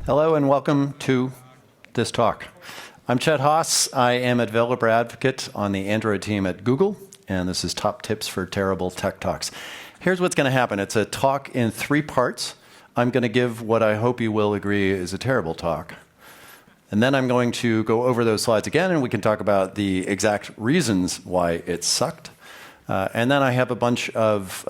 Hello and welcome to this talk. I'm Chet Haase. I am a developer advocate on the Android team at Google, and this is Top Tips for Terrible Tech Talks. Here's what's going to happen. It's a talk in 3 parts. I'm going to give what I hope you will agree is a terrible talk. And then I'm going to go over those slides again, and we can talk about the exact reasons why it sucked. And then I have a bunch of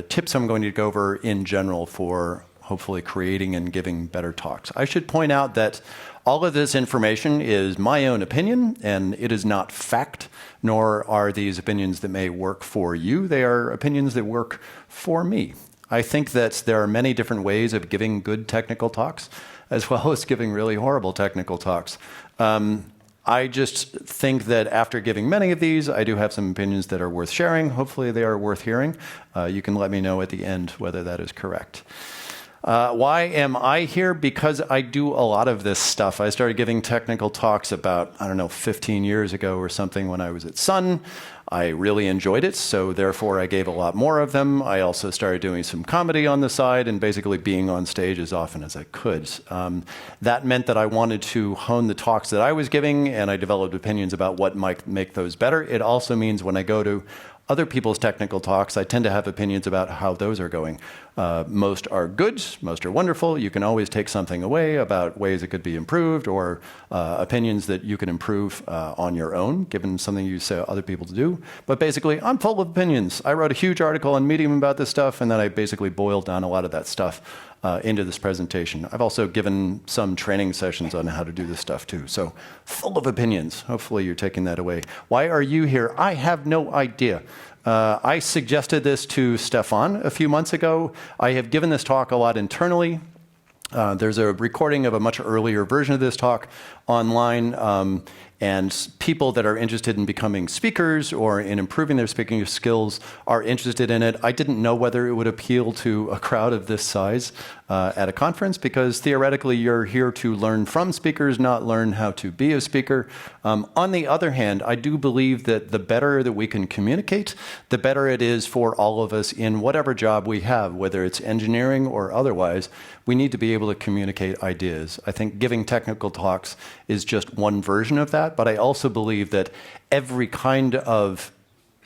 tips I'm going to go over in general for hopefully creating and giving better talks. I should point out that all of this information is my own opinion, and it is not fact, nor are these opinions that may work for you. They are opinions that work for me. I think that there are many different ways of giving good technical talks, as well as giving really horrible technical talks. I just think that after giving many of these, I do have some opinions that are worth sharing. Hopefully they are worth hearing. You can let me know at the end whether that is correct. Why am I here? Because I do a lot of this stuff. I started giving technical talks about, 15 years ago or something when I was at Sun. I really enjoyed it, so therefore I gave a lot more of them. I also started doing some comedy on the side and basically being on stage as often as I could. That meant that I wanted to hone the talks that I was giving, and I developed opinions about what might make those better. It also means when I go to other people's technical talks, I tend to have opinions about how those are going. Most are good, most are wonderful. You can always take something away about ways it could be improved or opinions that you can improve on your own, given something you say other people to do. But basically, I'm full of opinions. I wrote a huge article on Medium about this stuff, and then I basically boiled down a lot of that stuff into this presentation. I've also given some training sessions on how to do this stuff too. So full of opinions. Hopefully you're taking that away. Why are you here? I have no idea. I suggested this to Stefan a few months ago. I have given this talk a lot internally. There's a recording of a much earlier version of this talk online. And people that are interested in becoming speakers or in improving their speaking skills are interested in it. I didn't know whether it would appeal to a crowd of this size at a conference, because theoretically you're here to learn from speakers, not learn how to be a speaker. On the other hand, I do believe that the better that we can communicate, the better it is for all of us in whatever job we have, whether it's engineering or otherwise. We need to be able to communicate ideas. I think giving technical talks is just one version of that. But I also believe that every kind of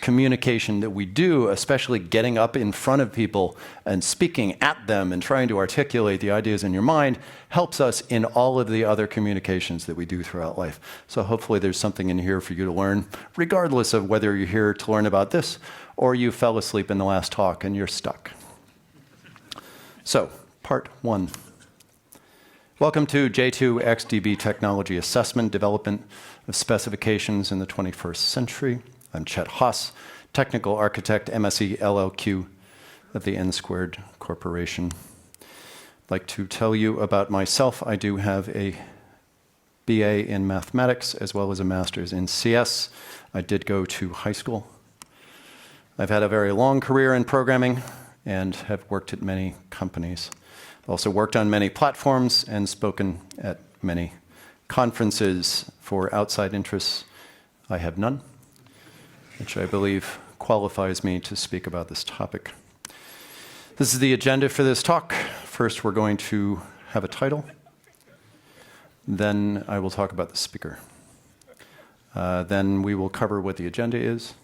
communication that we do, especially getting up in front of people and speaking at them and trying to articulate the ideas in your mind, helps us in all of the other communications that we do throughout life. So hopefully there's something in here for you to learn, regardless of whether you're here to learn about this or you fell asleep in the last talk and you're stuck. So, part 1. Welcome to J2 XDB Technology Assessment, Development of Specifications in the 21st Century. I'm Chet Haase, Technical Architect, MSE LLQ of the N Squared Corporation. I'd like to tell you about myself. I do have a BA in mathematics as well as a master's in CS. I did go to high school. I've had a very long career in programming and have worked at many companies. Also worked on many platforms and spoken at many conferences. For outside interests, I have none, which I believe qualifies me to speak about this topic. This is the agenda for this talk. First, we're going to have a title. Then I will talk about the speaker. Then we will cover what the agenda is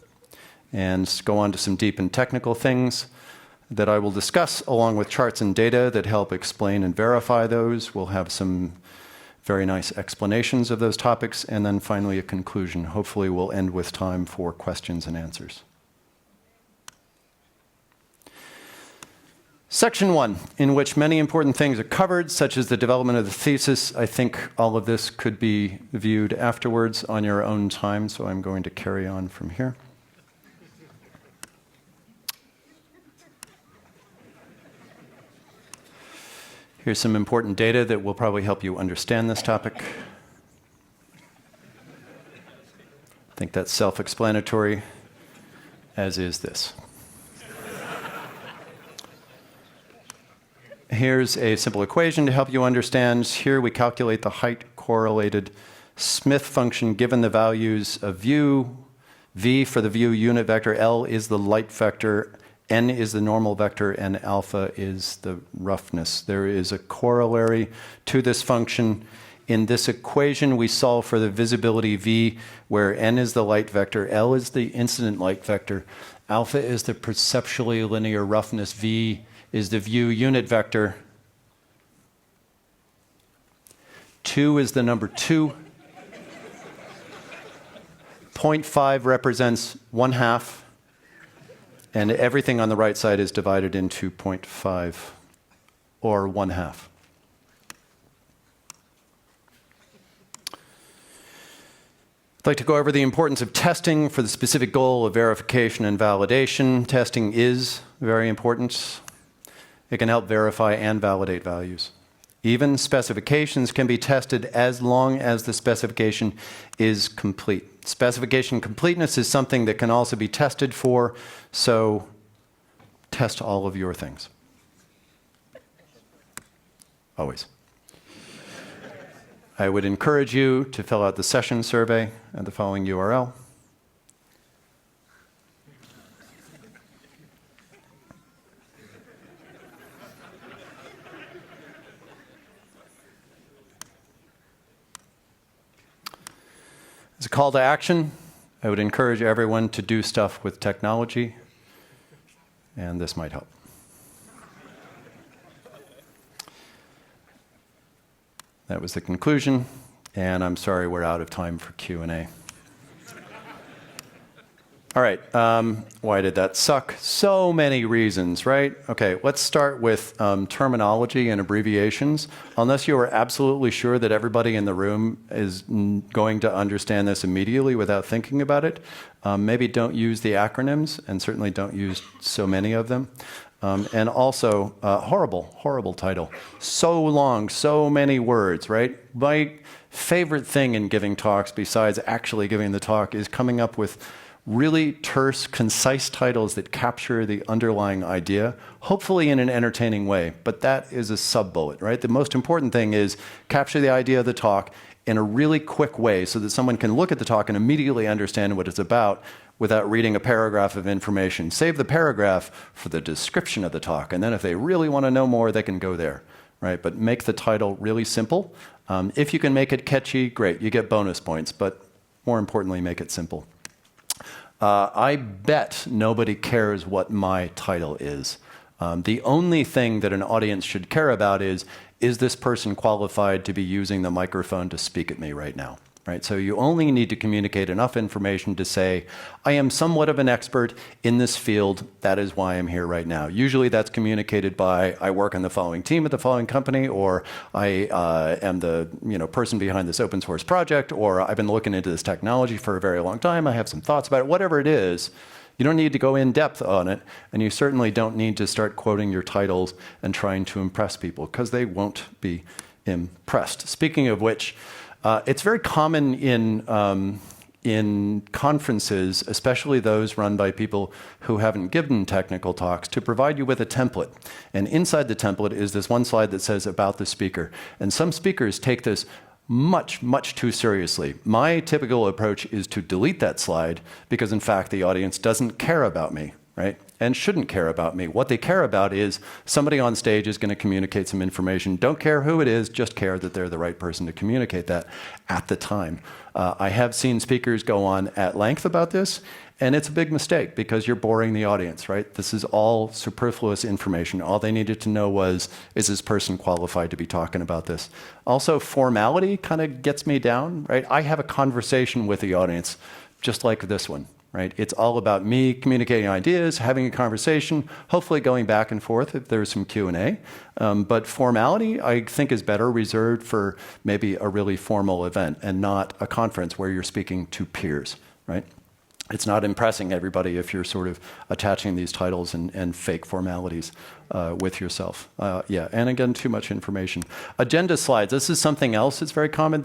and go on to some deep and technical things that I will discuss, along with charts and data that help explain and verify those. We'll have some very nice explanations of those topics, and then finally a conclusion. Hopefully we'll end with time for questions and answers. Section 1, in which many important things are covered, such as the development of the thesis. I think all of this could be viewed afterwards on your own time, so I'm going to carry on from here. Here's some important data that will probably help you understand this topic. I think that's self-explanatory, as is this. Here's a simple equation to help you understand. Here we calculate the height correlated Smith function given the values of view. V for the view unit vector, L is the light vector, N is the normal vector, and alpha is the roughness. There is a corollary to this function. In this equation, we solve for the visibility V, where N is the light vector, L is the incident light vector, alpha is the perceptually linear roughness, V is the view unit vector, 2 is the number 2, 0.5 represents 1/2, and everything on the right side is divided into 0.5, or 1/2. I'd like to go over the importance of testing for the specific goal of verification and validation. Testing is very important. It can help verify and validate values. Even specifications can be tested as long as the specification is complete. Specification completeness is something that can also be tested for, so test all of your things. Always. I would encourage you to fill out the session survey at the following URL. As a call to action, I would encourage everyone to do stuff with technology, and this might help. That was the conclusion, and I'm sorry we're out of time for Q&A. All right, why did that suck? So many reasons, right? Okay, let's start with terminology and abbreviations. Unless you are absolutely sure that everybody in the room is going to understand this immediately without thinking about it, maybe don't use the acronyms, and certainly don't use so many of them. And also, horrible title. So long, so many words, right? My favorite thing in giving talks, besides actually giving the talk, is coming up with really terse, concise titles that capture the underlying idea, hopefully in an entertaining way. But that is a sub-bullet, right? The most important thing is capture the idea of the talk in a really quick way so that someone can look at the talk and immediately understand what it's about without reading a paragraph of information. Save the paragraph for the description of the talk, and then if they really want to know more, they can go there, right? But make the title really simple. If you can make it catchy, great, you get bonus points, but more importantly, make it simple. I bet nobody cares what my title is. The only thing that an audience should care about is this person qualified to be using the microphone to speak at me right now? Right? So you only need to communicate enough information to say, I am somewhat of an expert in this field, that is why I'm here right now. Usually that's communicated by, I work on the following team at the following company, or I am the person behind this open source project, or I've been looking into this technology for a very long time, I have some thoughts about it, whatever it is. You don't need to go in depth on it, and you certainly don't need to start quoting your titles and trying to impress people, because they won't be impressed. Speaking of which, it's very common in conferences, especially those run by people who haven't given technical talks, to provide you with a template. And inside the template is this one slide that says about the speaker. And some speakers take this much, much too seriously. My typical approach is to delete that slide because, in fact, the audience doesn't care about me, right? And shouldn't care about me. What they care about is somebody on stage is going to communicate some information. Don't care who it is, just care that they're the right person to communicate that at the time. I have seen speakers go on at length about this, and it's a big mistake because you're boring the audience, right? This is all superfluous information. All they needed to know was, is this person qualified to be talking about this? Also, formality kind of gets me down, right? I have a conversation with the audience, just like this one. Right? It's all about me communicating ideas, having a conversation, hopefully going back and forth if there's some Q&A. But formality, I think, is better reserved for maybe a really formal event and not a conference where you're speaking to peers. Right? It's not impressing everybody if you're sort of attaching these titles and fake formalities with yourself. And again, too much information. Agenda slides. This is something else that's very common.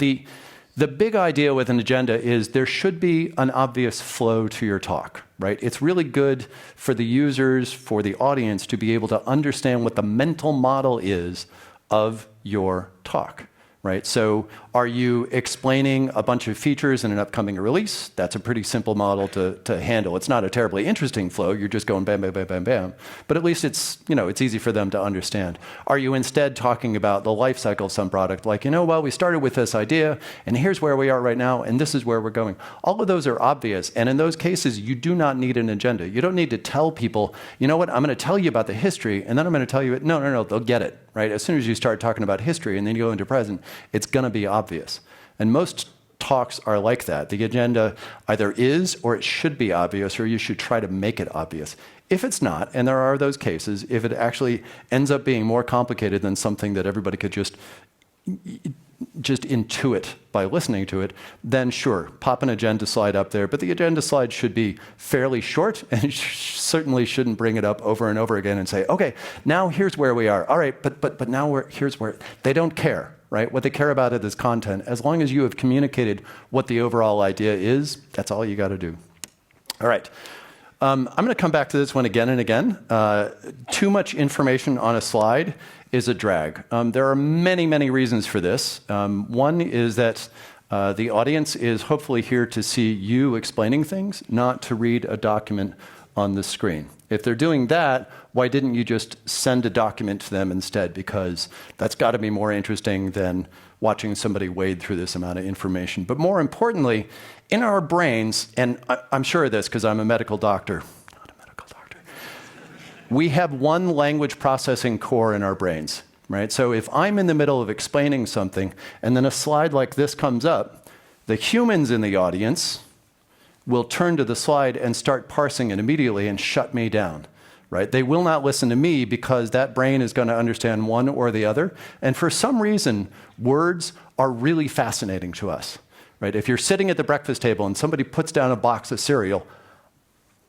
The big idea with an agenda is there should be an obvious flow to your talk, right? It's really good for the users, for the audience, to be able to understand what the mental model is of your talk, right? So are you explaining a bunch of features in an upcoming release? That's a pretty simple model to handle. It's not a terribly interesting flow. You're just going bam, bam, bam, bam, bam. But at least it's easy for them to understand. Are you instead talking about the life cycle of some product? Like, well, we started with this idea, and here's where we are right now, and this is where we're going. All of those are obvious. And in those cases, you do not need an agenda. You don't need to tell people, you know what, I'm going to tell you about the history, and then I'm going to tell you, no, they'll get it, right? As soon as you start talking about history and then you go into present, it's going to be obvious. And most talks are like that. The agenda either is or it should be obvious, or you should try to make it obvious. If it's not, and there are those cases, if it actually ends up being more complicated than something that everybody could just intuit by listening to it, then sure, pop an agenda slide up there. But the agenda slide should be fairly short, and it certainly shouldn't bring it up over and over again and say, okay, now here's where we are. All right, but now here's where. They don't care, right? What they care about is content. As long as you have communicated what the overall idea is, that's all you got to do. All right. I'm going to come back to this one again and again. Too much information on a slide is a drag. There are many, many reasons for this. One is that the audience is hopefully here to see you explaining things, not to read a document on the screen. If they're doing that, why didn't you just send a document to them instead? Because that's got to be more interesting than watching somebody wade through this amount of information. But more importantly, in our brains, and I'm sure of this because I'm a medical doctor, we have one language processing core in our brains, right? So if I'm in the middle of explaining something and then a slide like this comes up, the humans in the audience will turn to the slide and start parsing it immediately and shut me down, right? They will not listen to me because that brain is going to understand one or the other. And for some reason, words are really fascinating to us, right? If you're sitting at the breakfast table and somebody puts down a box of cereal,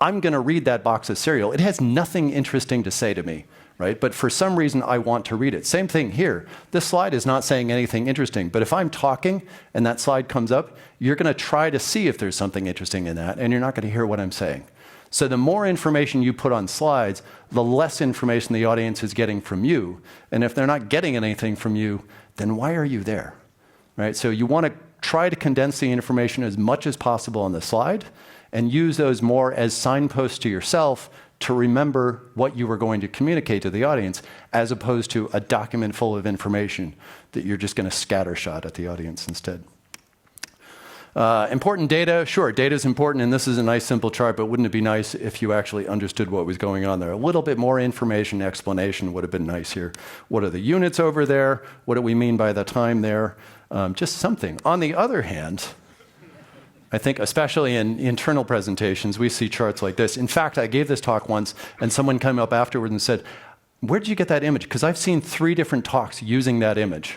I'm going to read that box of cereal. It has nothing interesting to say to me, right? But for some reason, I want to read it. Same thing here. This slide is not saying anything interesting. But if I'm talking and that slide comes up, you're going to try to see if there's something interesting in that, and you're not going to hear what I'm saying. So the more information you put on slides, the less information the audience is getting from you. And if they're not getting anything from you, then why are you there, right? So you want to try to condense the information as much as possible on the slide, and use those more as signposts to yourself to remember what you were going to communicate to the audience, as opposed to a document full of information that you're just going to scattershot at the audience instead. Important data, sure, data is important, and this is a nice simple chart, but wouldn't it be nice if you actually understood what was going on there? A little bit more information, explanation would have been nice here. What are the units over there? What do we mean by the time there? Just something. On the other hand, I think especially in internal presentations, we see charts like this. In fact, I gave this talk once, and someone came up afterwards and said, where did you get that image? Because I've seen 3 different talks using that image.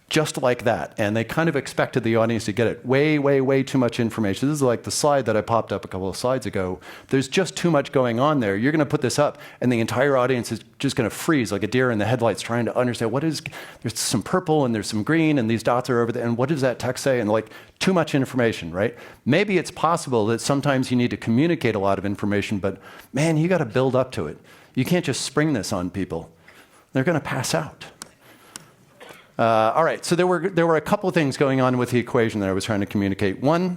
Just like that. And they kind of expected the audience to get it. Way, way, way too much information. This is like the slide that I popped up a couple of slides ago. There's just too much going on there. You're going to put this up, and the entire audience is just going to freeze like a deer in the headlights trying to understand there's some purple and there's some green, and these dots are over there, and what does that text say? And like, too much information, right? Maybe it's possible that sometimes you need to communicate a lot of information, but man, you got to build up to it. You can't just spring this on people. They're going to pass out. All right, so there were a couple of things going on with the equation that I was trying to communicate. One,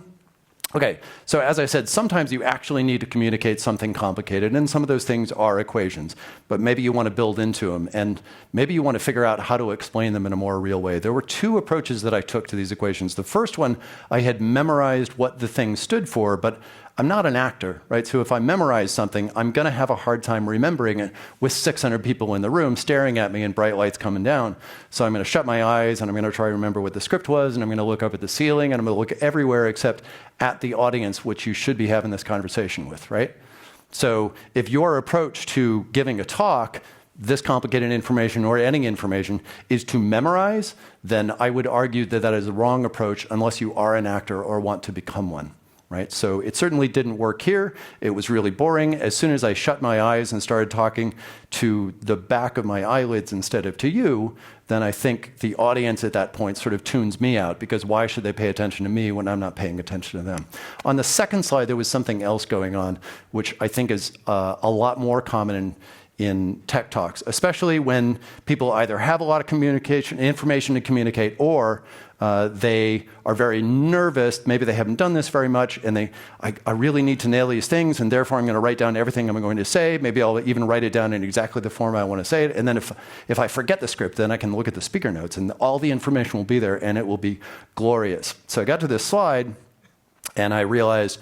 okay, so as I said, sometimes you actually need to communicate something complicated, and some of those things are equations, but maybe you want to build into them, and maybe you want to figure out how to explain them in a more real way. There were 2 approaches that I took to these equations. The first one, I had memorized what the thing stood for, but I'm not an actor, right? So if I memorize something, I'm going to have a hard time remembering it with 600 people in the room staring at me and bright lights coming down. So I'm going to shut my eyes, and I'm going to try to remember what the script was, and I'm going to look up at the ceiling, and I'm going to look everywhere except at the audience, which you should be having this conversation with, right? So if your approach to giving a talk, this complicated information or any information, is to memorize, then I would argue that that is the wrong approach unless you are an actor or want to become one. Right? So it certainly didn't work here. It was really boring. As soon as I shut my eyes and started talking to the back of my eyelids instead of to you, then I think the audience at that point sort of tunes me out, because why should they pay attention to me when I'm not paying attention to them? On the second slide, there was something else going on, which I think is a lot more common in tech talks, especially when people either have a lot of information to communicate, or they are very nervous. Maybe they haven't done this very much, and I really need to nail these things, and therefore I'm going to write down everything I'm going to say. Maybe I'll even write it down in exactly the form I want to say it. And then if I forget the script, then I can look at the speaker notes, and all the information will be there, and it will be glorious. So I got to this slide, and I realized,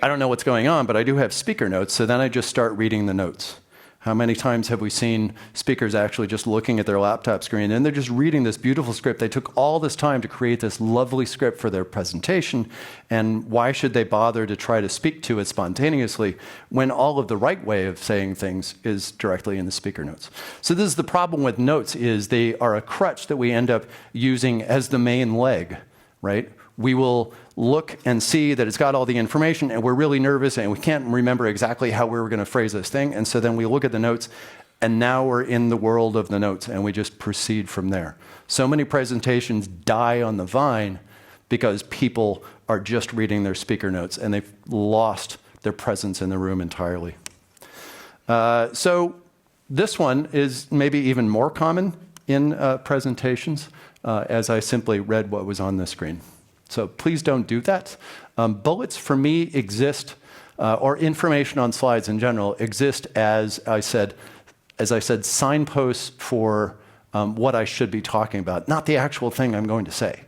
I don't know what's going on, but I do have speaker notes. So then I just start reading the notes. How many times have we seen speakers actually just looking at their laptop screen and they're just reading this beautiful script? They took all this time to create this lovely script for their presentation, and why should they bother to try to speak to it spontaneously when all of the right way of saying things is directly in the speaker notes? So this is the problem with notes, is they are a crutch that we end up using as the main leg, right? We will look and see that it's got all the information, and we're really nervous, and we can't remember exactly how we were going to phrase this thing. And so then we look at the notes, and now we're in the world of the notes, and we just proceed from there. So many presentations die on the vine because people are just reading their speaker notes, and they've lost their presence in the room entirely. So this one is maybe even more common in presentations, as I simply read what was on the screen. So please don't do that. Bullets, for me, exist, or information on slides in general, exist as I said, signposts for what I should be talking about, not the actual thing I'm going to say,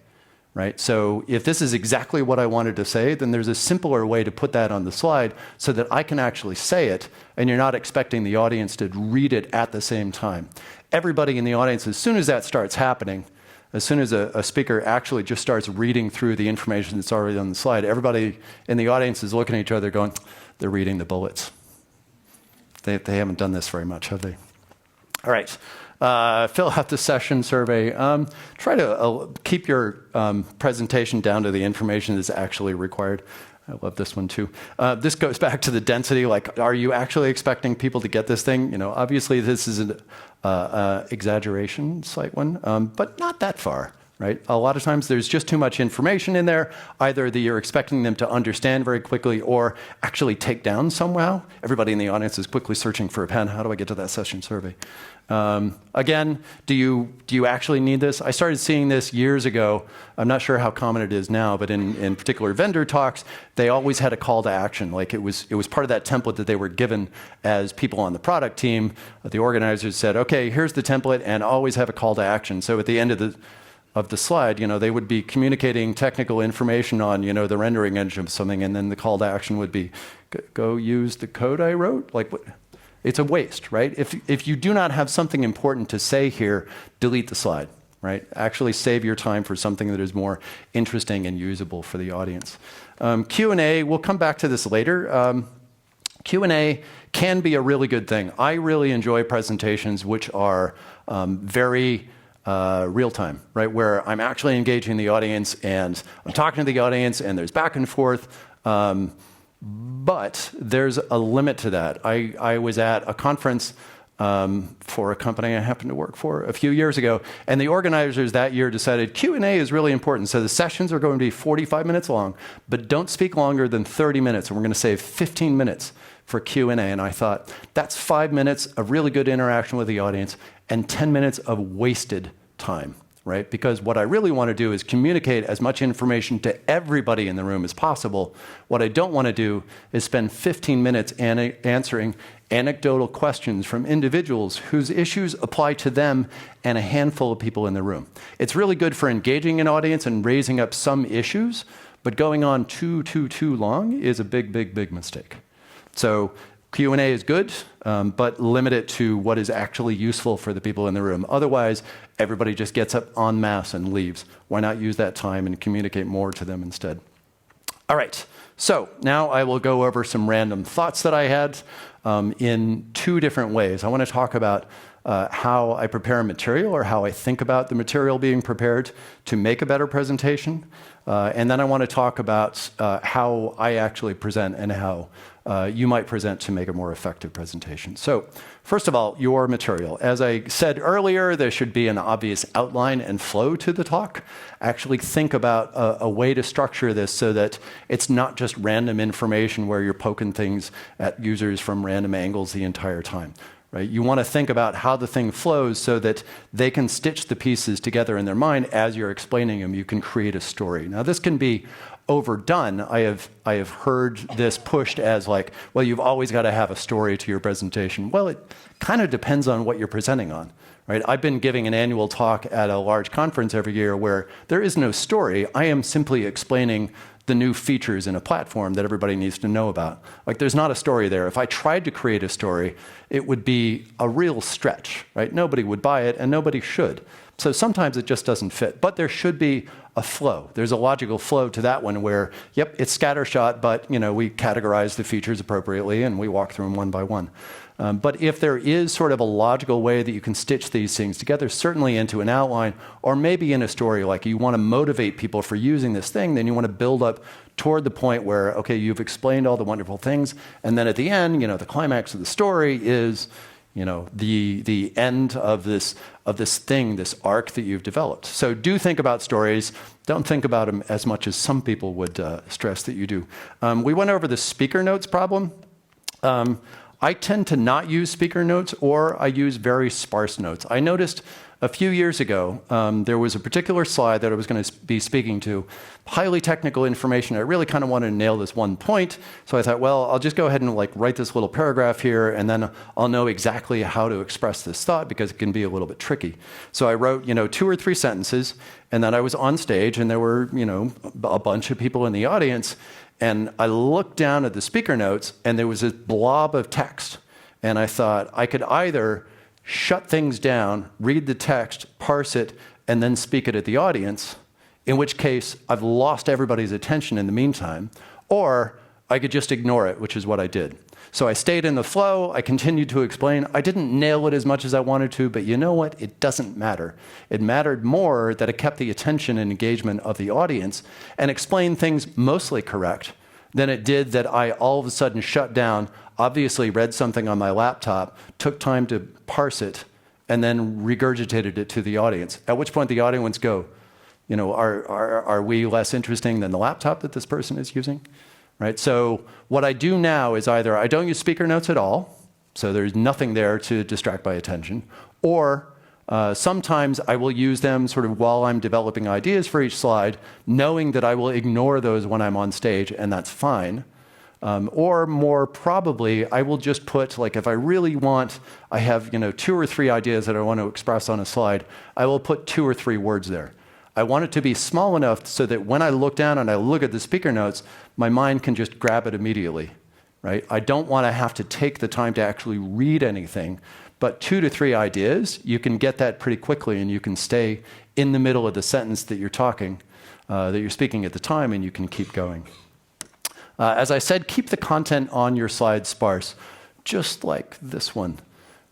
right? So if this is exactly what I wanted to say, then there's a simpler way to put that on the slide so that I can actually say it, and you're not expecting the audience to read it at the same time. Everybody in the audience, as soon as that starts happening, as soon as a speaker actually just starts reading through the information that's already on the slide, everybody in the audience is looking at each other going, they're reading the bullets. They haven't done this very much, have they? All right. Fill out the session survey. Try to keep your presentation down to the information that's actually required. I love this one too. This goes back to the density. Like, are you actually expecting people to get this thing? You know, obviously this is an exaggeration, slight one, but not that far, right? A lot of times there's just too much information in there, either that you're expecting them to understand very quickly or actually take down somehow. Everybody in the audience is quickly searching for a pen. How do I get to that session survey? Again, do you actually need this? I started seeing this years ago. I'm not sure how common it is now, but in particular vendor talks, they always had a call to action. Like it was part of that template that they were given as people on the product team. The organizers said, okay, here's the template, and always have a call to action. So at the end of the slide, you know, they would be communicating technical information on, you know, the rendering engine of something, and then the call to action would be, go use the code I wrote? Like, what? It's a waste, right? If you do not have something important to say here, delete the slide, right? Actually save your time for something that is more interesting and usable for the audience. Q&A, we'll come back to this later. Q&A can be a really good thing. I really enjoy presentations which are very real-time, right? Where I'm actually engaging the audience, and I'm talking to the audience, and there's back and forth. But there's a limit to that. I was at a conference for a company I happen to work for a few years ago, and the organizers that year decided Q&A is really important. So the sessions are going to be 45 minutes long, but don't speak longer than 30 minutes, and we're going to save 15 minutes for Q&A. And I thought, that's 5 minutes of really good interaction with the audience and 10 minutes of wasted time. Right? Because what I really want to do is communicate as much information to everybody in the room as possible. What I don't want to do is spend 15 minutes answering anecdotal questions from individuals whose issues apply to them and a handful of people in the room. It's really good for engaging an audience and raising up some issues, but going on too long is a big mistake. So Q&A is good, but limit it to what is actually useful for the people in the room. Otherwise, everybody just gets up en masse and leaves. Why not use that time and communicate more to them instead? All right, so now I will go over some random thoughts that I had in two different ways. I want to talk about how I prepare material, or how I think about the material being prepared to make a better presentation. And then I want to talk about how I actually present and how you might present to make a more effective presentation. So first of all, your material. As I said earlier, there should be an obvious outline and flow to the talk. Actually think about a way to structure this so that it's not just random information where you're poking things at users from random angles the entire time. right? You want to think about how the thing flows so that they can stitch the pieces together in their mind as you're explaining them. You can create a story. Now, this can be overdone. I have heard this pushed as like, well, you've always got to have a story to your presentation. Well, it kind of depends on what you're presenting on, right? I've been giving an annual talk at a large conference every year where there is no story. I am simply explaining the new features in a platform that everybody needs to know about. Like, there's not a story there. If I tried to create a story, it would be a real stretch, right? Nobody would buy it, and nobody should. So sometimes it just doesn't fit. But there should be a flow. There's a logical flow to that one where, yep, it's scattershot, but we categorize the features appropriately, and we walk through them one by one. But if there is sort of a logical way that you can stitch these things together, certainly into an outline, or maybe in a story, like you want to motivate people for using this thing, then you want to build up toward the point where, okay, you've explained all the wonderful things, and then at the end, the climax of the story is, the end of this thing, this arc that you've developed. So do think about stories. Don't think about them as much as some people would stress that you do. We went over the speaker notes problem. I tend to not use speaker notes, or I use very sparse notes. I noticed a few years ago, there was a particular slide that I was going to be speaking to, highly technical information. I really kind of wanted to nail this one point, so I thought, well, I'll just go ahead and write this little paragraph here, and then I'll know exactly how to express this thought, because it can be a little bit tricky. So I wrote, 2 or 3 sentences, and then I was on stage, and there were, a bunch of people in the audience, and I looked down at the speaker notes, and there was this blob of text. And I thought I could either shut things down, read the text, parse it, and then speak it at the audience, in which case I've lost everybody's attention in the meantime, or I could just ignore it, which is what I did. So I stayed in the flow, I continued to explain. I didn't nail it as much as I wanted to, but you know what? It doesn't matter. It mattered more that it kept the attention and engagement of the audience and explained things mostly correct than it did that I all of a sudden shut down, obviously read something on my laptop, took time to parse it, and then regurgitated it to the audience. At which point the audience go, are we less interesting than the laptop that this person is using? Right? So what I do now is either I don't use speaker notes at all, so there's nothing there to distract my attention, or sometimes I will use them sort of while I'm developing ideas for each slide, knowing that I will ignore those when I'm on stage, and that's fine. Or more probably, I will just put, if I really want, I have 2 or 3 ideas that I want to express on a slide, I will put 2 or 3 words there. I want it to be small enough so that when I look down and I look at the speaker notes, my mind can just grab it immediately, right? I don't want to have to take the time to actually read anything, but 2 to 3 ideas, you can get that pretty quickly, and you can stay in the middle of the sentence that you're talking, that you're speaking at the time, and you can keep going. As I said, keep the content on your slides sparse, just like this one,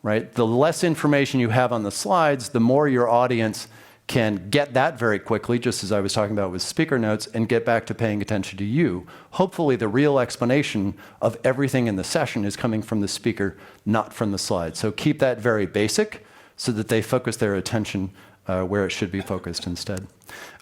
right? The less information you have on the slides, the more your audience can get that very quickly, just as I was talking about with speaker notes, and get back to paying attention to you. Hopefully the real explanation of everything in the session is coming from the speaker, not from the slides. So keep that very basic so that they focus their attention where it should be focused instead.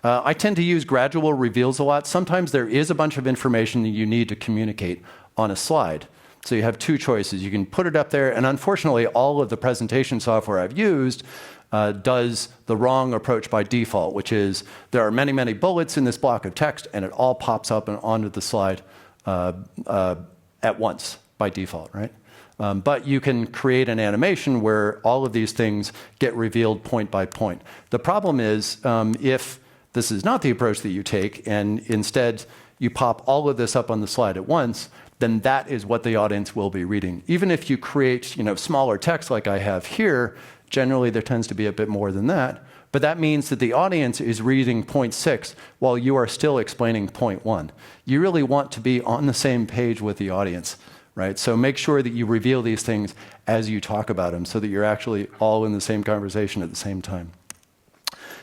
I tend to use gradual reveals a lot. Sometimes there is a bunch of information that you need to communicate on a slide. So you have 2 choices. You can put it up there, and unfortunately all of the presentation software I've used does the wrong approach by default, which is there are many, many bullets in this block of text, and it all pops up and onto the slide at once by default, right? But you can create an animation where all of these things get revealed point by point. The problem is if this is not the approach that you take, and instead you pop all of this up on the slide at once, then that is what the audience will be reading. Even if you create smaller text like I have here, generally there tends to be a bit more than that, but that means that the audience is reading point 6 while you are still explaining point 1. You really want to be on the same page with the audience, right? So make sure that you reveal these things as you talk about them so that you're actually all in the same conversation at the same time.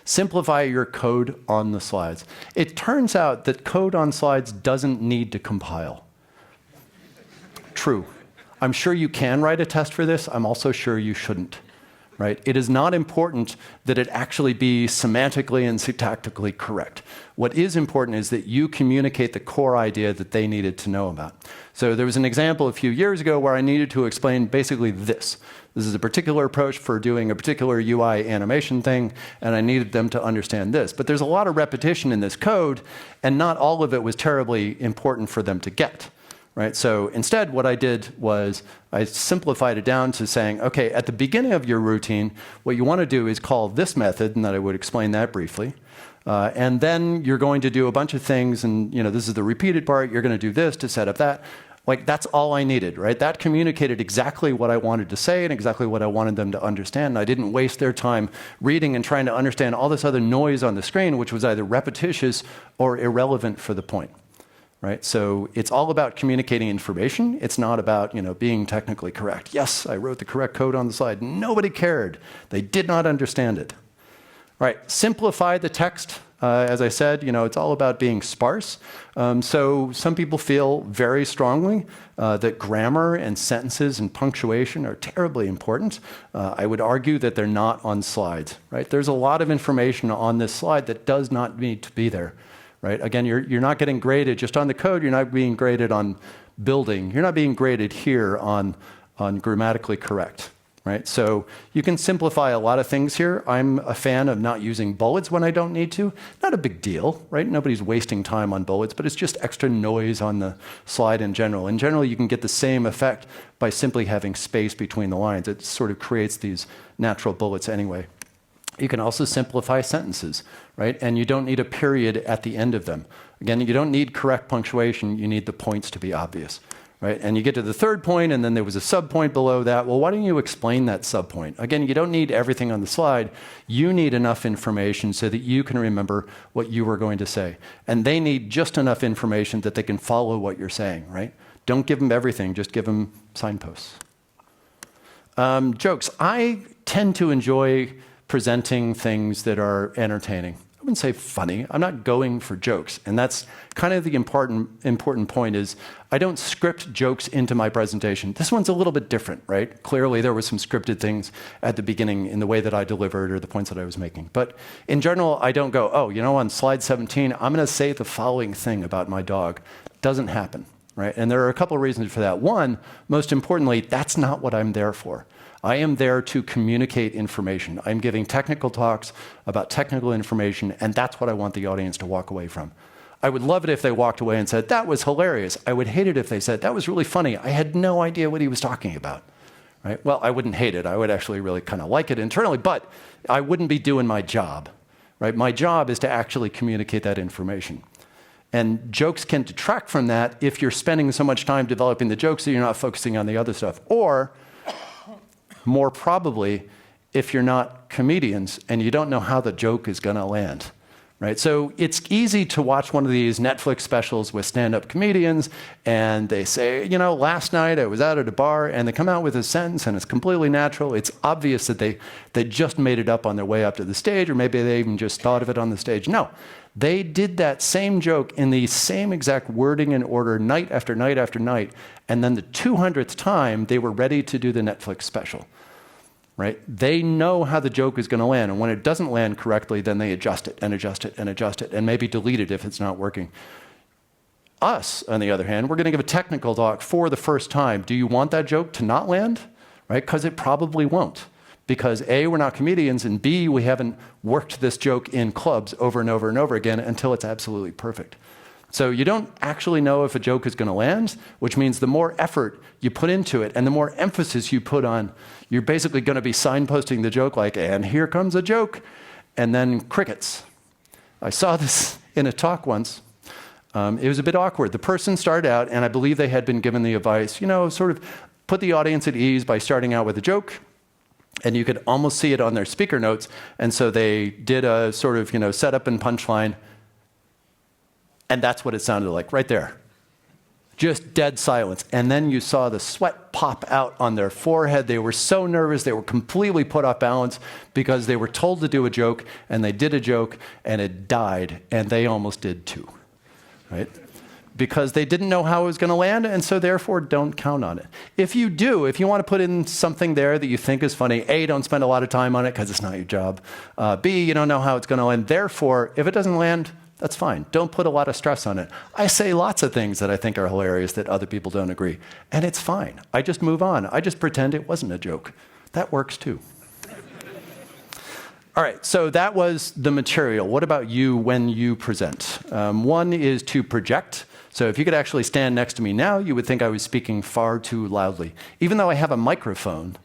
Simplify your code on the slides. It turns out that code on slides doesn't need to compile. True. I'm sure you can write a test for this. I'm also sure you shouldn't. right? It is not important that it actually be semantically and syntactically correct. What is important is that you communicate the core idea that they needed to know about. So there was an example a few years ago where I needed to explain basically this. This is a particular approach for doing a particular UI animation thing, and I needed them to understand this. But there's a lot of repetition in this code, and not all of it was terribly important for them to get. Right? So instead, what I did was I simplified it down to saying, okay, at the beginning of your routine, what you want to do is call this method, and then I would explain that briefly. And then you're going to do a bunch of things, and this is the repeated part. You're going to do this to set up that. Like, that's all I needed, right? That communicated exactly what I wanted to say and exactly what I wanted them to understand. And I didn't waste their time reading and trying to understand all this other noise on the screen, which was either repetitious or irrelevant for the point. Right? So it's all about communicating information. It's not about being technically correct. Yes, I wrote the correct code on the slide. Nobody cared. They did not understand it. All right, simplify the text. As I said, it's all about being sparse. So some people feel very strongly that grammar and sentences and punctuation are terribly important. I would argue that they're not on slides. Right? There's a lot of information on this slide that does not need to be there. Right? Again, you're not getting graded just on the code. You're not being graded on building. You're not being graded here on grammatically correct. Right? So you can simplify a lot of things here. I'm a fan of not using bullets when I don't need to. Not a big deal, right? Nobody's wasting time on bullets, but it's just extra noise on the slide in general. In general, you can get the same effect by simply having space between the lines. It sort of creates these natural bullets anyway. You can also simplify sentences, right? And you don't need a period at the end of them. Again, you don't need correct punctuation. You need the points to be obvious, right? And you get to the third point, and then there was a subpoint below that. Well, why don't you explain that subpoint? Again, you don't need everything on the slide. You need enough information so that you can remember what you were going to say. And they need just enough information that they can follow what you're saying, right? Don't give them everything. Just give them signposts. Jokes. I tend to enjoy presenting things that are entertaining. I wouldn't say funny. I'm not going for jokes. And that's kind of the important point is I don't script jokes into my presentation. This one's a little bit different, right? Clearly there were some scripted things at the beginning in the way that I delivered or the points that I was making. But in general, I don't go, on slide 17, I'm going to say the following thing about my dog. Doesn't happen, right? And there are a couple of reasons for that. One, most importantly, that's not what I'm there for. I am there to communicate information. I'm giving technical talks about technical information, and that's what I want the audience to walk away from. I would love it if they walked away and said, that was hilarious. I would hate it if they said, that was really funny. I had no idea what he was talking about. Right? Well, I wouldn't hate it. I would actually really kind of like it internally, but I wouldn't be doing my job. Right? My job is to actually communicate that information. And jokes can detract from that if you're spending so much time developing the jokes that you're not focusing on the other stuff. Or more probably, if you're not comedians and you don't know how the joke is going to land, right? So it's easy to watch one of these Netflix specials with stand-up comedians, and they say, last night I was out at a bar, and they come out with a sentence, and it's completely natural. It's obvious that they just made it up on their way up to the stage, or maybe they even just thought of it on the stage. No, they did that same joke in the same exact wording and order night after night after night, and then the 200th time, they were ready to do the Netflix special. Right? They know how the joke is going to land, and when it doesn't land correctly, then they adjust it and adjust it and adjust it, and maybe delete it if it's not working. Us, on the other hand, we're going to give a technical talk for the first time. Do you want that joke to not land? Right? Because it probably won't. Because A, we're not comedians, and B, we haven't worked this joke in clubs over and over and over again until it's absolutely perfect. So you don't actually know if a joke is going to land, which means the more effort you put into it and the more emphasis you put on, you're basically going to be signposting the joke like, and here comes a joke, and then crickets. I saw this in a talk once. It was a bit awkward. The person started out, and I believe they had been given the advice, sort of put the audience at ease by starting out with a joke, and you could almost see it on their speaker notes, and so they did a sort of, setup and punchline. And that's what it sounded like, right there. Just dead silence. And then you saw the sweat pop out on their forehead. They were so nervous, they were completely put off balance because they were told to do a joke, and they did a joke, and it died, and they almost did too, right? because they didn't know how it was going to land, and so therefore don't count on it. If you do, if you want to put in something there that you think is funny, A, don't spend a lot of time on it because it's not your job. B, you don't know how it's going to land. Therefore, if it doesn't land, that's fine. Don't put a lot of stress on it. I say lots of things that I think are hilarious that other people don't agree, and it's fine. I just move on. I just pretend it wasn't a joke. That works too. All right, so that was the material. What about you when you present? One is to project. So if you could actually stand next to me now, you would think I was speaking far too loudly. Even though I have a microphone,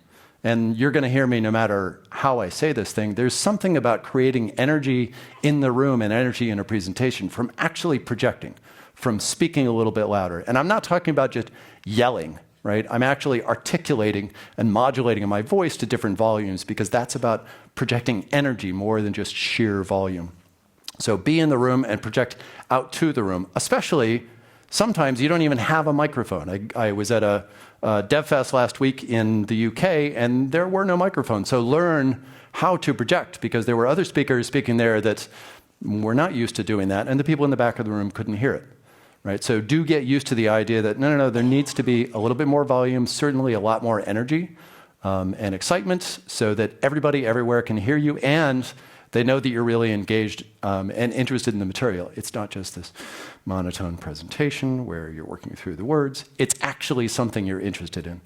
and you're going to hear me no matter how I say this thing, there's something about creating energy in the room and energy in a presentation from actually projecting, from speaking a little bit louder. And I'm not talking about just yelling, right? I'm actually articulating and modulating my voice to different volumes because that's about projecting energy more than just sheer volume. So be in the room and project out to the room, especially sometimes you don't even have a microphone. I was at a DevFest last week in the UK, and there were no microphones. So learn how to project, because there were other speakers speaking there that were not used to doing that, and the people in the back of the room couldn't hear it. Right? So do get used to the idea that, no, there needs to be a little bit more volume, certainly a lot more energy and excitement, so that everybody everywhere can hear you, and they know that you're really engaged and interested in the material. It's not just this monotone presentation where you're working through the words. It's actually something you're interested in.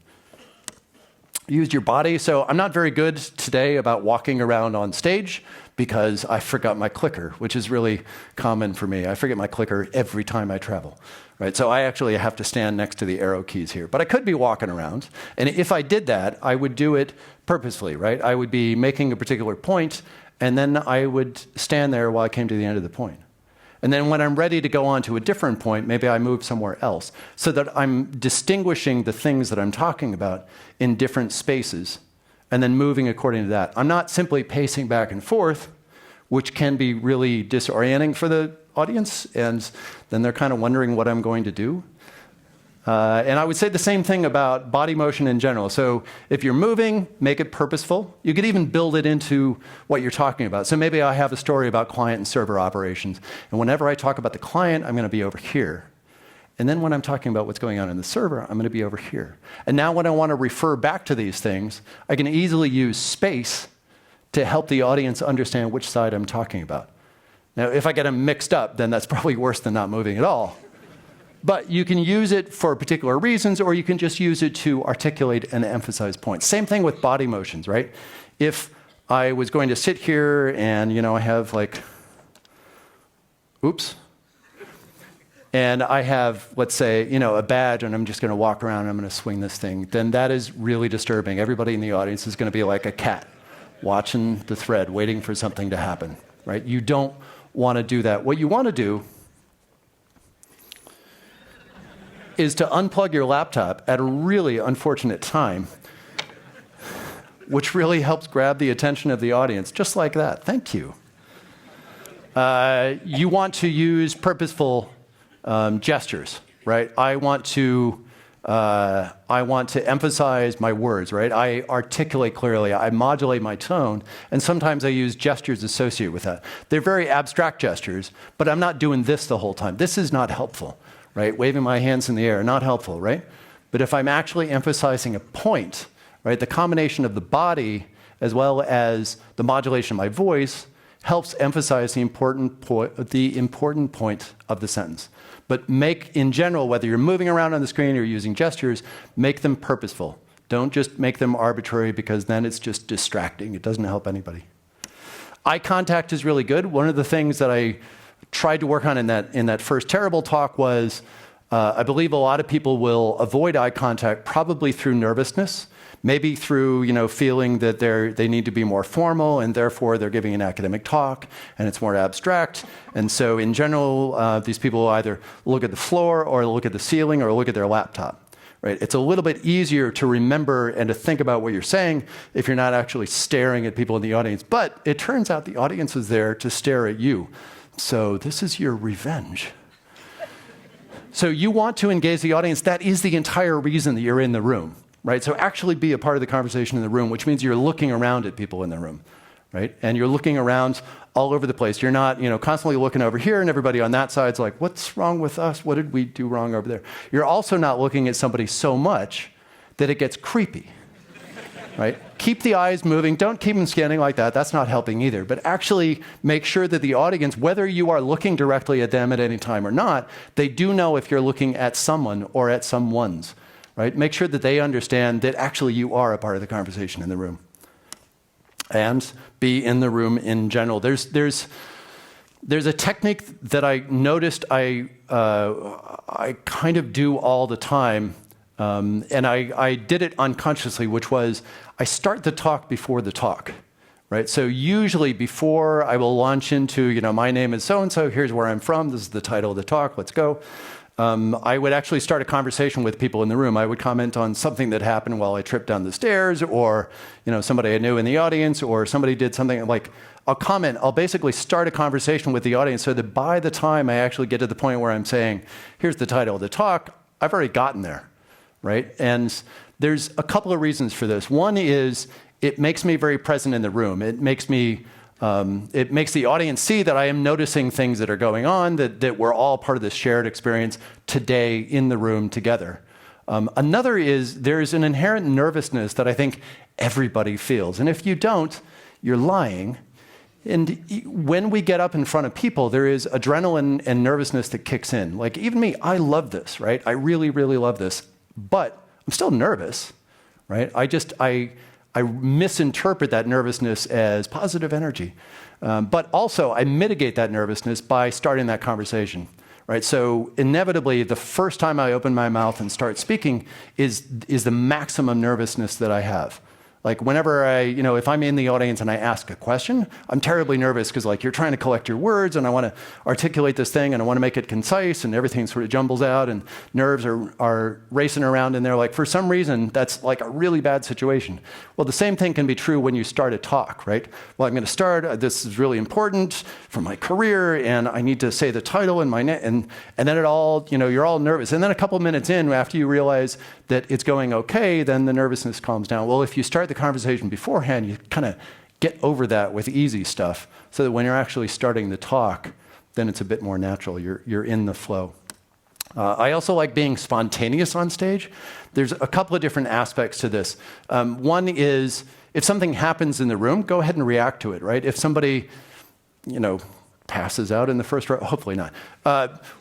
Used your body. So I'm not very good today about walking around on stage because I forgot my clicker, which is really common for me. I forget my clicker every time I travel. Right? So I actually have to stand next to the arrow keys here. But I could be walking around. And if I did that, I would do it purposefully. Right? I would be making a particular point, and then I would stand there while I came to the end of the point. And then when I'm ready to go on to a different point, maybe I move somewhere else, so that I'm distinguishing the things that I'm talking about in different spaces and then moving according to that. I'm not simply pacing back and forth, which can be really disorienting for the audience, and then they're kind of wondering what I'm going to do. And I would say the same thing about body motion in general. So if you're moving, make it purposeful. You could even build it into what you're talking about. So maybe I have a story about client and server operations. And whenever I talk about the client, I'm going to be over here. And then when I'm talking about what's going on in the server, I'm going to be over here. And now when I want to refer back to these things, I can easily use space to help the audience understand which side I'm talking about. Now, if I get them mixed up, then that's probably worse than not moving at all. But you can use it for particular reasons, or you can just use it to articulate and emphasize points. Same thing with body motions, right? If I was going to sit here and, I have and I have, let's say, a badge, and I'm just going to walk around and I'm going to swing this thing, then that is really disturbing. Everybody in the audience is going to be like a cat watching the thread, waiting for something to happen, right? You don't want to do that. What you want to do is to unplug your laptop at a really unfortunate time, which really helps grab the attention of the audience, just like that. Thank you. You want to use purposeful gestures, right? I want to emphasize my words, right? I articulate clearly. I modulate my tone, and sometimes I use gestures associated with that. They're very abstract gestures, but I'm not doing this the whole time. This is not helpful. Right? Waving my hands in the air, not helpful, right? But if I'm actually emphasizing a point, right, the combination of the body as well as the modulation of my voice helps emphasize the important point of the sentence. But in general, whether you're moving around on the screen or using gestures, make them purposeful. Don't just make them arbitrary, because then it's just distracting. It doesn't help anybody. Eye contact is really good. One of the things that I tried to work on in that first terrible talk was, I believe a lot of people will avoid eye contact probably through nervousness, maybe through feeling that they need to be more formal, and therefore they're giving an academic talk and it's more abstract. And so in general, these people will either look at the floor or look at the ceiling or look at their laptop. Right? It's a little bit easier to remember and to think about what you're saying if you're not actually staring at people in the audience. But it turns out the audience is there to stare at you. So this is your revenge. So you want to engage the audience. That is the entire reason that you're in the room, right? So actually be a part of the conversation in the room, which means you're looking around at people in the room, right? And you're looking around all over the place. You're not, constantly looking over here and everybody on that side's like, what's wrong with us? What did we do wrong over there? You're also not looking at somebody so much that it gets creepy, right? Keep the eyes moving. Don't keep them scanning like that. That's not helping either. But actually make sure that the audience, whether you are looking directly at them at any time or not, they do know if you're looking at someone or at someone's, right? Make sure that they understand that actually you are a part of the conversation in the room. And be in the room in general. There's a technique that I noticed I kind of do all the time, and I did it unconsciously, which was I start the talk before the talk, right? So usually before I will launch into, my name is so-and-so, here's where I'm from, this is the title of the talk, let's go. I would actually start a conversation with people in the room. I would comment on something that happened while I tripped down the stairs, or somebody I knew in the audience, or somebody did something like I'll basically start a conversation with the audience so that by the time I actually get to the point where I'm saying, here's the title of the talk, I've already gotten there, right? And there's a couple of reasons for this. One is it makes me very present in the room. It makes the audience see that I am noticing things that are going on, that we're all part of this shared experience today in the room together. Another is there's an inherent nervousness that I think everybody feels. And if you don't, you're lying. And when we get up in front of people, there is adrenaline and nervousness that kicks in. Like even me, I love this, right? I really, really love this. But I'm still nervous, right? I misinterpret that nervousness as positive energy. But also, I mitigate that nervousness by starting that conversation, right? So inevitably, the first time I open my mouth and start speaking is the maximum nervousness that I have. Like whenever if I'm in the audience and I ask a question, I'm terribly nervous because you're trying to collect your words and I want to articulate this thing and I want to make it concise and everything sort of jumbles out and nerves are racing around in there. For some reason, that's a really bad situation. Well, the same thing can be true when you start a talk, right? Well, I'm going to start, this is really important for my career and I need to say the title and and then it all, you're all nervous. And then a couple minutes in, after you realize that it's going okay, then the nervousness calms down. Well, if you start the conversation beforehand, you kind of get over that with easy stuff so that when you're actually starting the talk, then it's a bit more natural. You're in the flow. I also like being spontaneous on stage. There's a couple of different aspects to this. One is if something happens in the room, go ahead and react to it, right? If somebody, passes out in the first row, hopefully not.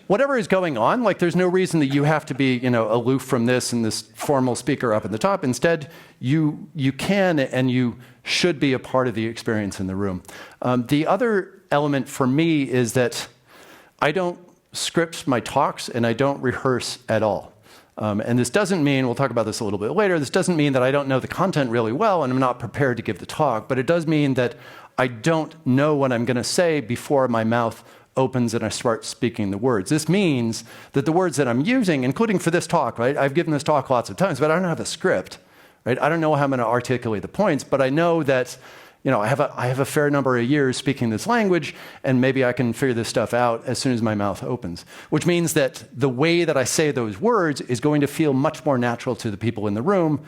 Whatever is going on, there's no reason that you have to be, aloof from this and this formal speaker up at the top. Instead, you can and you should be a part of the experience in the room. The other element for me is that I don't script my talks and I don't rehearse at all. And this doesn't mean, we'll talk about this a little bit later, this doesn't mean that I don't know the content really well and I'm not prepared to give the talk, but it does mean that I don't know what I'm going to say before my mouth opens and I start speaking the words. This means that the words that I'm using, including for this talk, right? I've given this talk lots of times, but I don't have a script, right? I don't know how I'm going to articulate the points, but I know that, I have a fair number of years speaking this language, and maybe I can figure this stuff out as soon as my mouth opens. Which means that the way that I say those words is going to feel much more natural to the people in the room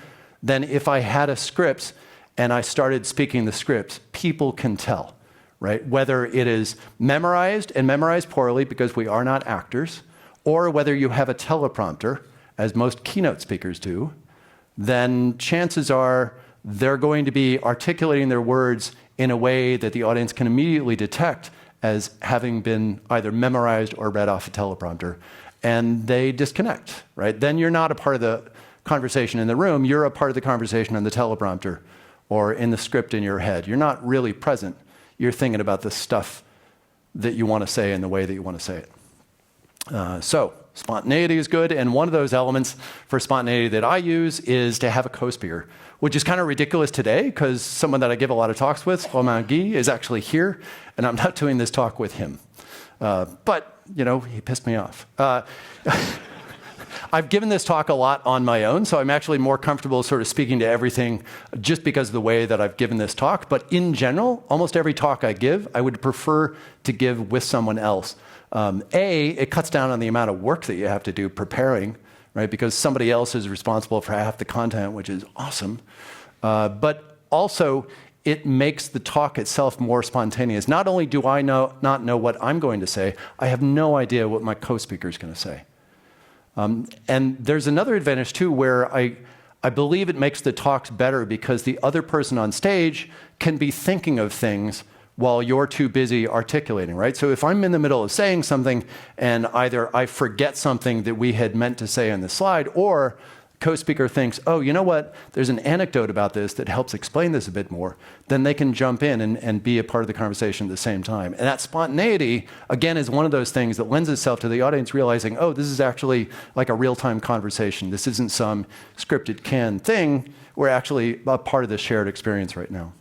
than if I had a script and I started speaking the script. People can tell, right? Whether it is memorized and memorized poorly because we are not actors, or whether you have a teleprompter, as most keynote speakers do, then chances are they're going to be articulating their words in a way that the audience can immediately detect as having been either memorized or read off a teleprompter, and they disconnect, right? Then you're not a part of the conversation in the room, you're a part of the conversation on the teleprompter or in the script in your head. You're not really present. You're thinking about the stuff that you want to say in the way that you want to say it. So spontaneity is good, and one of those elements for spontaneity that I use is to have a co-speaker, which is kind of ridiculous today because someone that I give a lot of talks with, Romain Guy, is actually here, and I'm not doing this talk with him. But, he pissed me off. I've given this talk a lot on my own, so I'm actually more comfortable sort of speaking to everything just because of the way that I've given this talk. But in general, almost every talk I give, I would prefer to give with someone else. It cuts down on the amount of work that you have to do preparing, right? Because somebody else is responsible for half the content, which is awesome. But also, it makes the talk itself more spontaneous. Not only do I not know what I'm going to say, I have no idea what my co-speaker is going to say. And there's another advantage too, where I believe it makes the talks better because the other person on stage can be thinking of things while you're too busy articulating, right? So if I'm in the middle of saying something and either I forget something that we had meant to say on the slide, or co-speaker thinks, oh, you know what, there's an anecdote about this that helps explain this a bit more, then they can jump in and be a part of the conversation at the same time. And that spontaneity, again, is one of those things that lends itself to the audience realizing, oh, this is actually like a real-time conversation. This isn't some scripted canned thing. We're actually a part of the shared experience right now,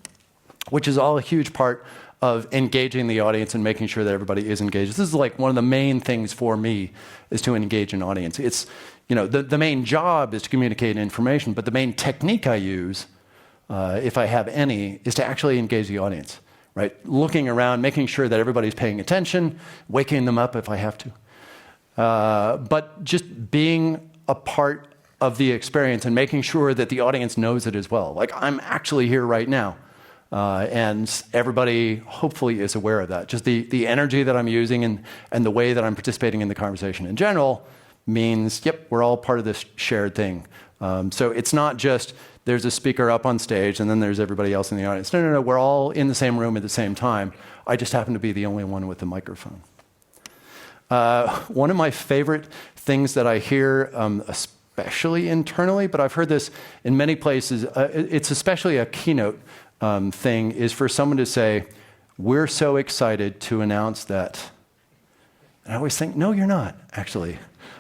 which is all a huge part of engaging the audience and making sure that everybody is engaged. This is like one of the main things for me, is to engage an audience. It's, you know, the main job is to communicate information, but the main technique I use, if I have any, is to actually engage the audience, right? Looking around, making sure that everybody's paying attention, waking them up if I have to. But just being a part of the experience and making sure that the audience knows it as well. Like, I'm actually here right now. And everybody hopefully is aware of that. Just the energy that I'm using and the way that I'm participating in the conversation in general means, yep, we're all part of this shared thing. So it's not just there's a speaker up on stage and then there's everybody else in the audience. No, we're all in the same room at the same time. I just happen to be the only one with the microphone. One of my favorite things that I hear, especially internally, but I've heard this in many places, it's especially a keynote thing, is for someone to say, we're so excited to announce that. And I always think, no, you're not, actually.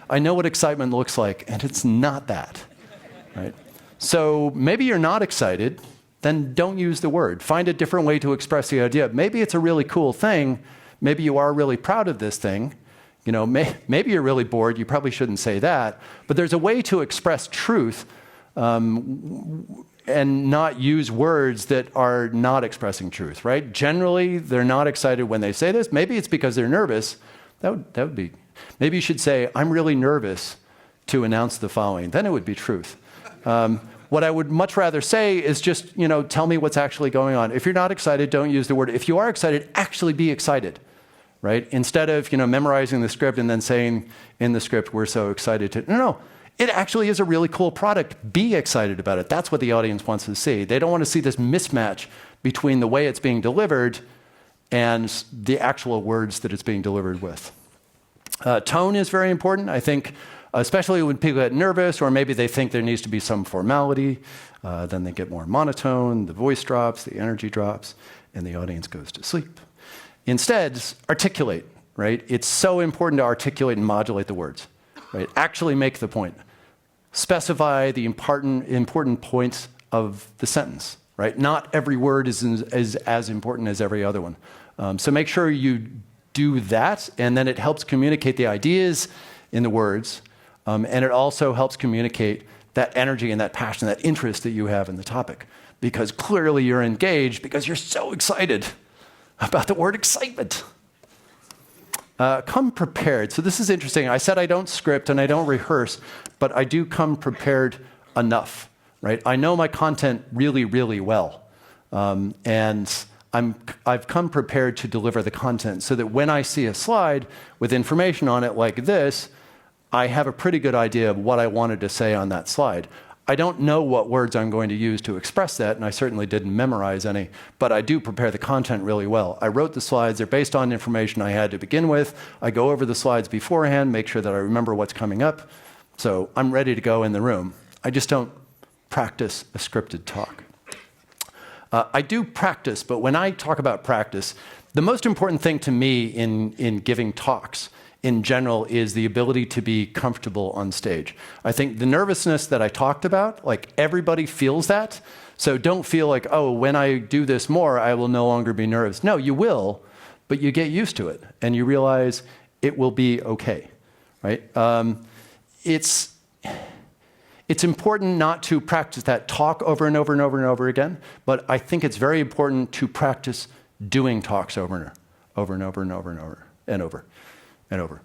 I know what excitement looks like, and it's not that, right? So maybe you're not excited, then don't use the word. Find a different way to express the idea. Maybe it's a really cool thing. Maybe you are really proud of this thing. You know, maybe you're really bored. You probably shouldn't say that. But there's a way to express truth and not use words that are not expressing truth, right? Generally, they're not excited when they say this. Maybe it's because they're nervous. That would be. Maybe you should say, I'm really nervous to announce the following. Then it would be truth. What I would much rather say is just, you know, tell me what's actually going on. If you're not excited, don't use the word. If you are excited, actually be excited, right? Instead of, you know, memorizing the script and then saying in the script, we're so excited to. No. It actually is a really cool product. Be excited about it. That's what the audience wants to see. They don't want to see this mismatch between the way it's being delivered and the actual words that it's being delivered with. Tone is very important. I think, especially when people get nervous or maybe they think there needs to be some formality, then they get more monotone, the voice drops, the energy drops, and the audience goes to sleep. Instead, articulate, right? It's so important to articulate and modulate the words. Right? Actually make the point. Specify the important points of the sentence. Right? Not every word is as important as every other one. So make sure you do that, and then it helps communicate the ideas in the words, and it also helps communicate that energy and that passion, that interest that you have in the topic. Because clearly you're engaged because you're so excited about the word excitement. Come prepared. So this is interesting. I said I don't script and I don't rehearse, but I do come prepared enough, right? I know my content really, really well. And I've come prepared to deliver the content so that when I see a slide with information on it like this, I have a pretty good idea of what I wanted to say on that slide. I don't know what words I'm going to use to express that, and I certainly didn't memorize any, but I do prepare the content really well. I wrote the slides. They're based on information I had to begin with. I go over the slides beforehand, make sure that I remember what's coming up. So I'm ready to go in the room. I just don't practice a scripted talk. I do practice, but when I talk about practice, the most important thing to me in giving talks in general is the ability to be comfortable on stage. I think the nervousness that I talked about, like everybody feels that. So don't feel like, oh, when I do this more, I will no longer be nervous. No, you will, but you get used to it and you realize it will be okay, right? It's important not to practice that talk over and over and over and over again, but I think it's very important to practice doing talks over and over and over and over and over and over. And over.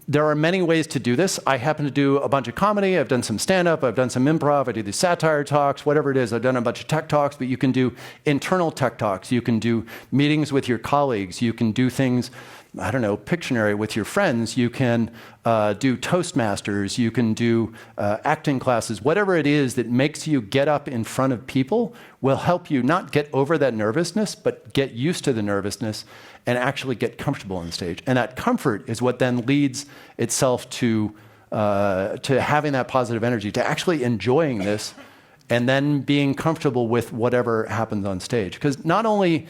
There are many ways to do this. I happen to do a bunch of comedy. I've done some stand-up. I've done some improv. I do these satire talks, whatever it is. I've done a bunch of tech talks, but you can do internal tech talks. You can do meetings with your colleagues. You can do things, I don't know, Pictionary with your friends. You can do Toastmasters. You can do acting classes. Whatever it is that makes you get up in front of people will help you not get over that nervousness, but get used to the nervousness and actually get comfortable on stage. And that comfort is what then leads itself to having that positive energy, to actually enjoying this, and then being comfortable with whatever happens on stage. Because not only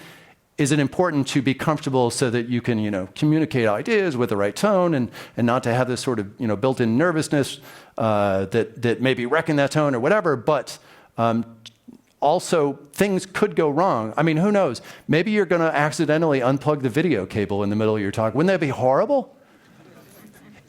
is it important to be comfortable so that you can, communicate ideas with the right tone and not to have this sort of, built-in nervousness that may be wrecking that tone or whatever, but also, things could go wrong. I mean, who knows? Maybe you're going to accidentally unplug the video cable in the middle of your talk. Wouldn't that be horrible?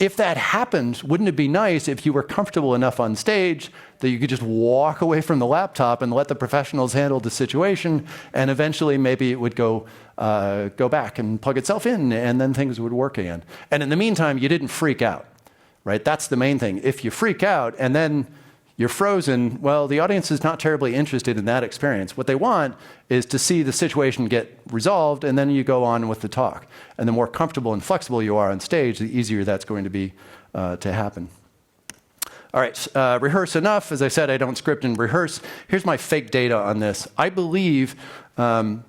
If that happens, wouldn't it be nice if you were comfortable enough on stage that you could just walk away from the laptop and let the professionals handle the situation, and eventually maybe it would go back and plug itself in, and then things would work again. And in the meantime, you didn't freak out, right? That's the main thing. If you freak out and then you're frozen, well, the audience is not terribly interested in that experience. What they want is to see the situation get resolved, and then you go on with the talk. And the more comfortable and flexible you are on stage, the easier that's going to be to happen. All right, rehearse enough. As I said, I don't script and rehearse. Here's my fake data on this. I believe that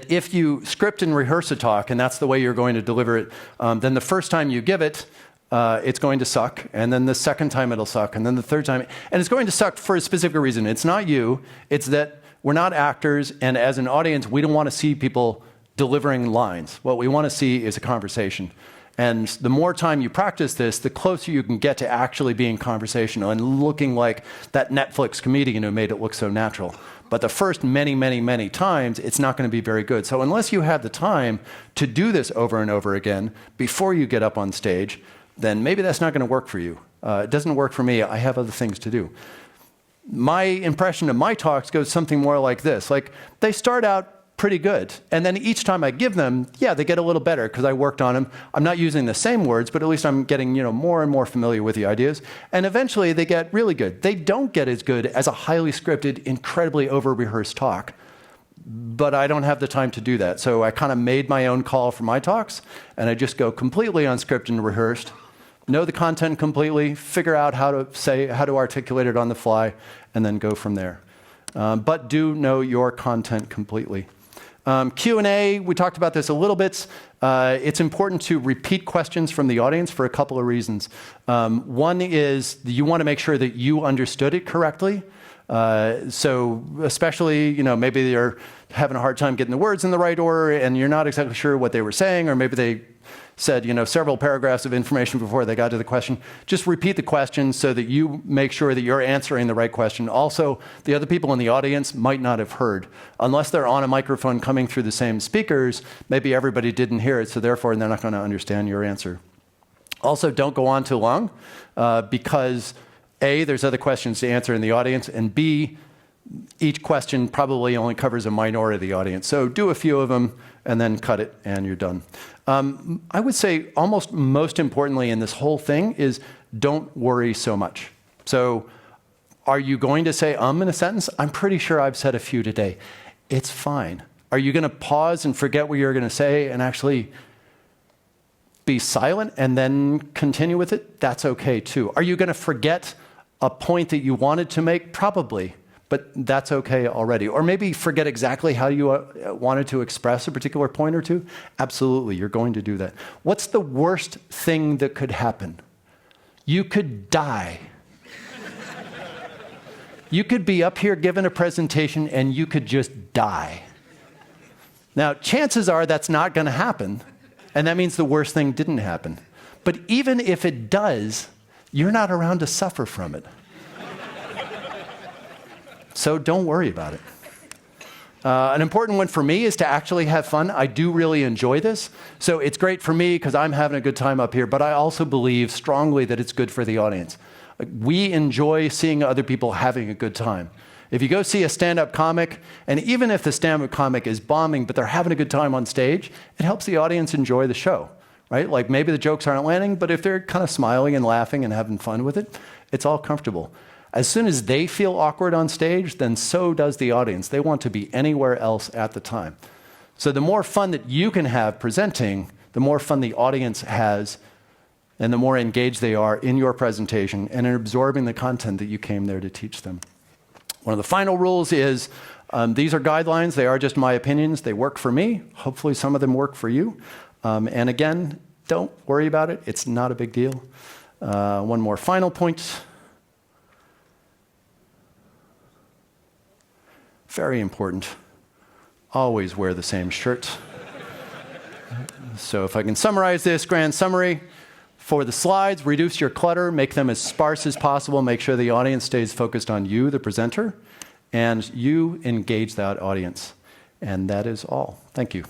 if you script and rehearse a talk, and that's the way you're going to deliver it, then the first time you give it, it's going to suck, and then the second time it'll suck, and then the third time. And it's going to suck for a specific reason. It's not you. It's that we're not actors, and as an audience, we don't want to see people delivering lines. What we want to see is a conversation. And the more time you practice this, the closer you can get to actually being conversational and looking like that Netflix comedian who made it look so natural. But the first many, many, many times, it's not going to be very good. So unless you have the time to do this over and over again before you get up on stage, then maybe that's not going to work for you. It doesn't work for me. I have other things to do. My impression of my talks goes something more like this. Like, they start out pretty good, and then each time I give them, they get a little better because I worked on them. I'm not using the same words, but at least I'm getting more and more familiar with the ideas. And eventually they get really good. They don't get as good as a highly scripted, incredibly over-rehearsed talk. But I don't have the time to do that. So I kind of made my own call for my talks, and I just go completely unscripted and rehearsed, know the content completely, figure out how to articulate it on the fly, and then go from there. But do know your content completely. Q&A, we talked about this a little bit. It's important to repeat questions from the audience for a couple of reasons. One is you want to make sure that you understood it correctly. So especially, maybe you're having a hard time getting the words in the right order and you're not exactly sure what they were saying, or maybe they said, several paragraphs of information before they got to the question. Just repeat the question so that you make sure that you're answering the right question. Also, the other people in the audience might not have heard. Unless they're on a microphone coming through the same speakers, maybe everybody didn't hear it, so therefore they're not going to understand your answer. Also, don't go on too long, because A, there's other questions to answer in the audience, and B, each question probably only covers a minority of the audience. So do a few of them, and then cut it, and you're done. I would say almost most importantly in this whole thing is don't worry so much. So are you going to say in a sentence? I'm pretty sure I've said a few today. It's fine. Are you going to pause and forget what you're going to say and actually be silent and then continue with it? That's okay too. Are you going to forget a point that you wanted to make? Probably. But that's okay already. Or maybe forget exactly how you wanted to express a particular point or two. Absolutely, you're going to do that. What's the worst thing that could happen? You could die. You could be up here giving a presentation and you could just die. Now, chances are that's not going to happen, and that means the worst thing didn't happen. But even if it does, you're not around to suffer from it. So don't worry about it. An important one for me is to actually have fun. I do really enjoy this. So it's great for me because I'm having a good time up here, but I also believe strongly that it's good for the audience. We enjoy seeing other people having a good time. If you go see a stand-up comic, and even if the stand-up comic is bombing, but they're having a good time on stage, it helps the audience enjoy the show, right? Like maybe the jokes aren't landing, but if they're kind of smiling and laughing and having fun with it, it's all comfortable. As soon as they feel awkward on stage, then so does the audience. They want to be anywhere else at the time. So the more fun that you can have presenting, the more fun the audience has, and the more engaged they are in your presentation and in absorbing the content that you came there to teach them. One of the final rules is, these are guidelines. They are just my opinions. They work for me. Hopefully some of them work for you. And again, don't worry about it. It's not a big deal. One more final point. Very important. Always wear the same shirt. So if I can summarize this grand summary, for the slides, reduce your clutter, make them as sparse as possible, make sure the audience stays focused on you, the presenter, and you engage that audience. And that is all. Thank you.